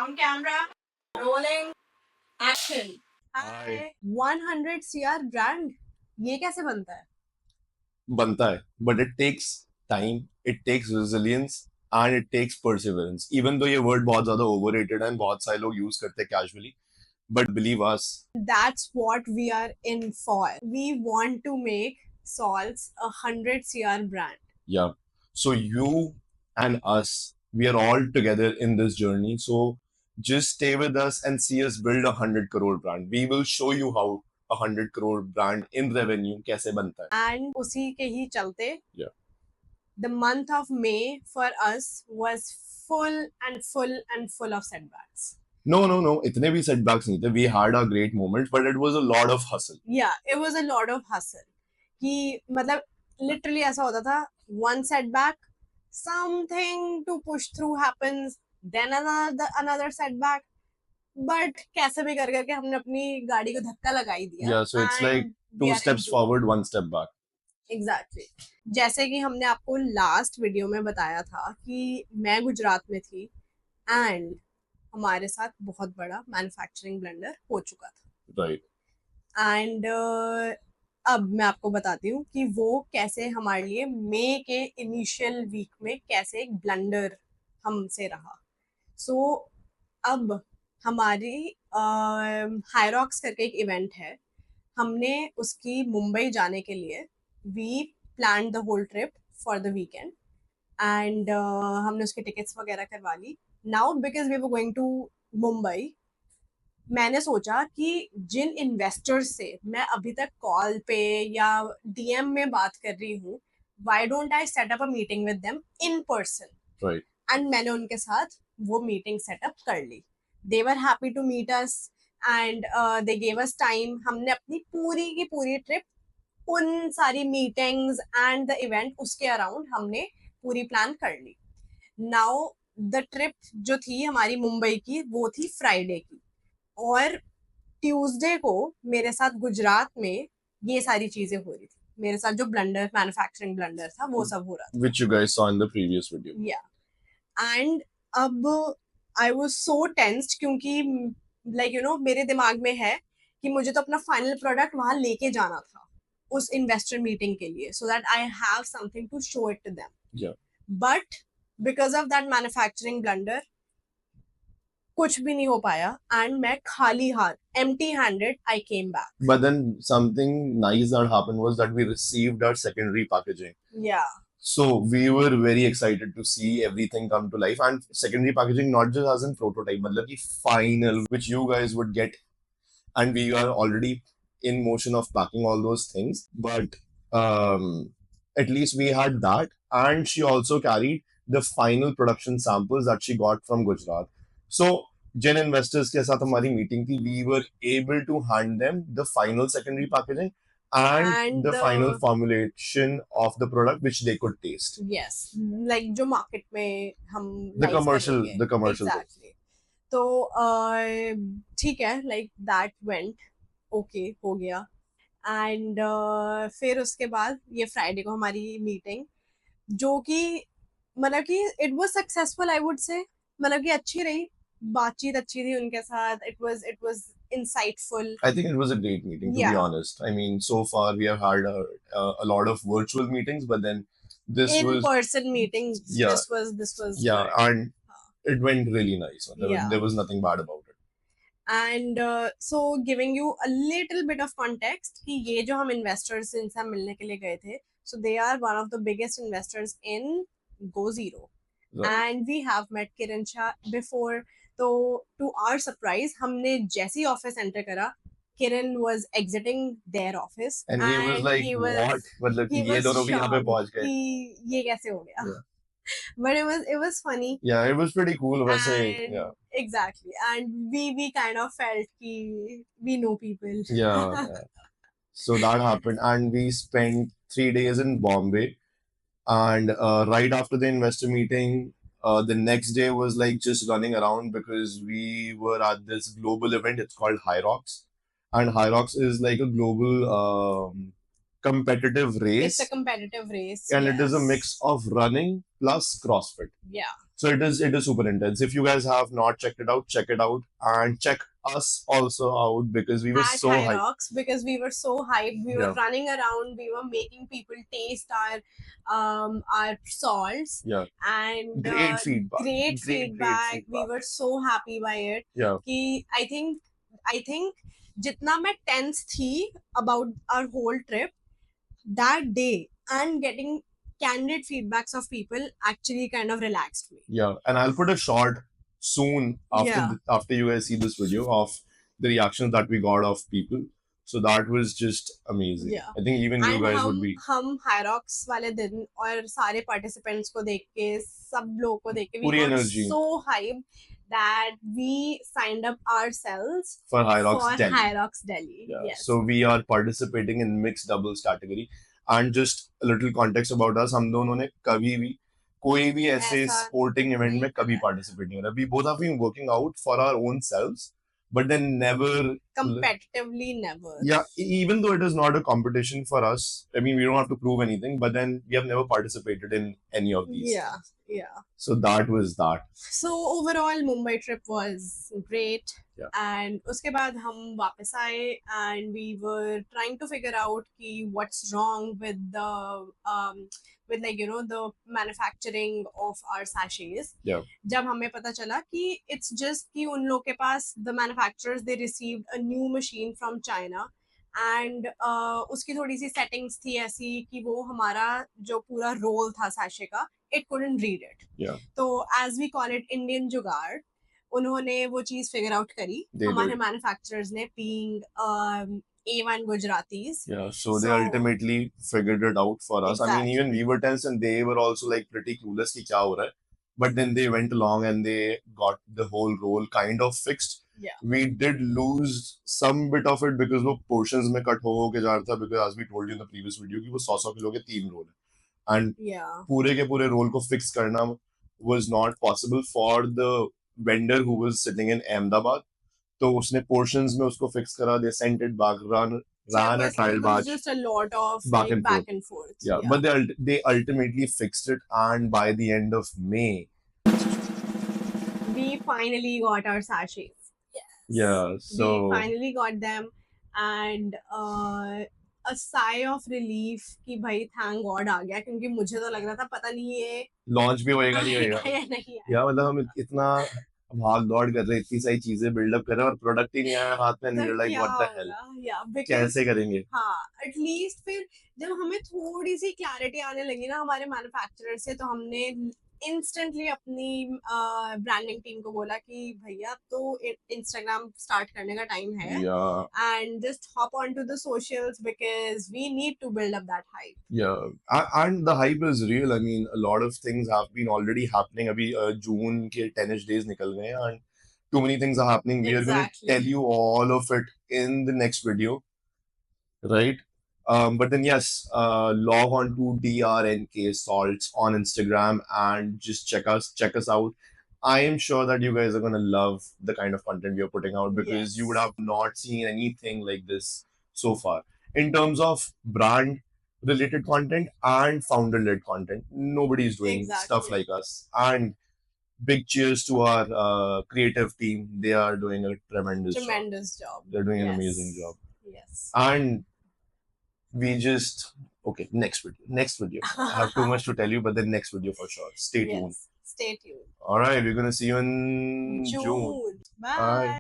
On camera, rolling, action. Hi. 100 CR brand, ये कैसे बनता है? बनता है, but it takes time, it takes resilience and it takes perseverance. Even though ये word बहुत ज़्यादा overrated है and बहुत सारे लोग use करते हैं casually, but believe us, That's what we are in for. We want to make Salts a 100 CR brand. yeah. So you and us, we are all together in this journey. So just stay with us and see us build a 100 crore brand. We will show you how a 100 crore brand in revenue कैसे बनता है. And उसी के ही चलते, Yeah. the month of May for us was full and full and full of setbacks. No, इतने भी setbacks नहीं थे. We had our great moments, but it was a lot of hustle. Yeah, it was a lot of hustle. कि मतलब literally ऐसा होता था, one setback, something to push through happens, then another setback, but कैसे भी कर करके हमने अपनी गाड़ी को धक्का लगा ही दिया. Yeah, so it's like and we two are steps into it. forward, one step back. Exactly. जैसे कि हमने आपको लास्ट वीडियो में बताया था कि मैं गुजरात में थी एंड हमारे साथ बहुत बड़ा मैन्युफैक्चरिंग ब्लंडर हो चुका था. Right. एंड अब मैं आपको बताती हूँ कि वो कैसे हमारे लिए मई के इनिशियल वीक में कैसे एक ब्लंडर हमसे रहा. सो अब हमारी हायरॉक्स करके एक इवेंट है, हमने उसकी मुंबई जाने के लिए we plan the whole trip for the weekend and हमने उसके टिकट्स वगैरह करवा ली. Now because we were going to Mumbai, मैंने सोचा कि जिन इन्वेस्टर्स से मैं अभी तक कॉल पे या डीएम में बात कर रही हूँ, why don't I set up a meeting with them in person. Right. And मैंने उनके साथ वो मीटिंग सेटअप कर ली. They were happy to meet us and they gave us time. हमने अपनी पूरी की पूरी ट्रिप, उन सारी मीटिंग्स एंड द इवेंट उसके अराउंड हमने पूरी प्लान कर ली. नाउ द ट्रिप जो थी हमारी मुंबई की, वो थी फ्राइडे की, और ट्यूसडे को मेरे साथ गुजरात में ये सारी चीजें हो रही थी. मेरे साथ जो ब्लंडर, मैन्युफैक्चरिंग ब्लंडर था, वो सब हो रहा था. Which you guys saw in the previous video. या एंड अब आई वाज सो टेंस्ड क्योंकि लाइक यू नो मेरे दिमाग में है कि मुझे तो अपना फाइनल प्रोडक्ट वहां लेके जाना था उस इन्वेस्टर मीटिंग के लिए, so that I have something to show it to them. Yeah. But because of that manufacturing blunder कुछ भी नहीं हो पाया एंड मैं खाली हाथ, empty handed, I came back. But then something nice that happened was that we received our secondary packaging. Yeah. So we were very excited to see everything come to life. And secondary packaging, not just as in prototype, but the final, which you guys would get. And we are already in motion of packing all those things. But at least we had that. And she also carried the final production samples that she got from Gujarat. So Jin investors के साथ हमारी meeting थी, we were able to hand them the final secondary packaging and the final formulation of the product which they could taste. Yes, like जो market में हम The commercial, करेंगे. the commercial. Exactly. तो ठीक है, like that went okay, हो गया. And फिर उसके बाद ये फ्राइडे को हमारी मीटिंग, जो कि मतलब कि it was successful, I would say. मतलब कि अच्छी रही, बातचीत अच्छी थी उनके साथ. It was insightful. I think it was a great meeting, to be Yeah. honest. I mean, so far we have had a lot of virtual meetings, but then this was In-person meetings. Yeah. This was yeah, good. and it went really nice. Yeah. There was nothing bad about it. And so giving you a little bit of context कि ये जो हम investors से इनसे मिलने के लिए गए थे, so they are one of the biggest investors in Go Zero. Right. And we have met Kiran Shah before. तो to our surprise, हमने जैसे ही ऑफिस एंटर करा, Kiran was exiting their office And he was like, what? मतलब कि ये दोनों भी यहाँ पे पहुंच गए. कि ये कैसे हो गया. Yeah. But it was funny. Yeah, it was pretty cool. वैसे, And yeah. exactly. And we kind of felt कि we know people. Yeah, yeah. So that happened, and we spent 3 days in Bombay. And right after the investor meeting, the next day was like just running around because we were at this global event. It's called Hyrox, and Hyrox is like a global competitive race. It's a competitive race. And yes. It is a mix of running plus CrossFit. Yeah. So it is super intense. If you guys have not check it out, and check us also out because we were At so hyped. Hyrox, because we were so hyped. We were Yeah, running around. We were making people taste our salts, yeah. and Great feedback. great Great feedback. We feedback. were so happy by it. Yeah, कि I think जितना मैं tense थी about our whole trip that day, and getting candid feedbacks of people actually kind of relaxed me. yeah. And I'll put a short soon after Yeah. after you guys see this video of the reactions that we got of people. So that was just amazing. Yeah. I think even you and guys would हम be. हम हायरॉक्स वाले दिन और सारे participants को देख के, सब लोगों को देख के, वी पूरी got energy so hype that we signed up ourselves for Hyrox for Delhi. Hyrox Delhi. Yeah. Yes. So we are participating in mixed doubles category. And just a little context about us, हम दोनों ने कभी भी कोई भी ऐसे ऐसा sporting event नहीं में कभी करा है। participate नहीं करा. We both have been working out for our own selves, but then never. Competitively, never. Yeah, even though it is not a competition for us, I mean, we don't have to prove anything, but then we have never participated in any of these Yeah, things. yeah. So that was that. So overall Mumbai trip was great. Yeah. And उसके बाद हम वापस आए, and we were trying to figure out कि what's wrong with the with like the manufacturing of our sachets. Yeah. जब हमें पता चला कि it's just कि उन लोग के पास, the manufacturers, they received a new machine from China, and उसकी थोड़ी सी सेटिंग्स थी ऐसी कि वो हमारा जो पूरा रोल था सैशे का, it couldn't read it. Yeah. तो as we call it Indian jugaad, उन्होंने वो चीज फिगर आउट करी They हमारे did. मैन्युफैक्चरर्स ने, being A1 Gujaratis. Yeah, so they So- ultimately figured it out for us. I mean, even Exactly. we were tense and they were also like pretty clueless कि क्या हो रहा है. But then they went along and they got the whole role kind of fixed. Yeah. We did lose some bit of it because वो portions में cut हो के जा रहा था, because as we told you in the previous video कि वो 100 kilo के 3 रोल है. And Yeah. पूरे के पूरे रोल को fix करना was not possible for the vendor who was sitting in Ahmedabad. तो उसने portions में उसको fix करा, they sent it back, ran So a it trial was batch. just a lot of Back like and back and forth. Yeah, but they ultimately fixed it, and by the end of May, we finally got our sachets. yeah, so we finally got them, and a sigh of relief कि भाई thank God आ गया, क्योंकि मुझे तो लग रहा था पता नहीं ये launch भी होएगा नहीं होएगा. आएगा या नहीं आएगा. या मतलब हम इतना भाग दौड़ कर रहे, इतनी सारी चीजें बिल्डअप कर रहे और प्रोडक्ट ही नहीं आया हाथ में, and तो we're like क्या what the hell, होगा? Yeah, because कैसे करेंगे. हाँ, एटलीस्ट फिर जब हमें थोड़ी सी क्लैरिटी आने लगी ना हमारे मैन्युफैक्चरर से, तो हमने इंस्टेंटली अपनी ब्रांडिंग टीम को बोला कि भैया तो इंस्टाग्राम स्टार्ट करने का टाइम है, Yeah, and just hop onto the socials because we need to build up that hype. yeah, and the hype is real. I mean, a lot of things have been already happening. अभी जून के 10ish days निकल गए हैं, and too many things are happening. We are going to Exactly. tell you all of it in the next video, right? But then yes, log on to DRNK Salts on Instagram and just check us out. I am sure that you guys are gonna love the kind of content we are putting out, because you would Yes. have not seen anything like this so far in terms of brand related content and founder led content. Nobody is doing stuff Exactly. like us. And big cheers to our creative team. They are doing a tremendous job. Tremendous job. They're doing an Yes. amazing job. Yes. And we just okay, next video. I have too much to tell you, but then next video for sure. Stay tuned. Yes. Stay tuned. All right, we're gonna see you in June. June. Bye. Bye.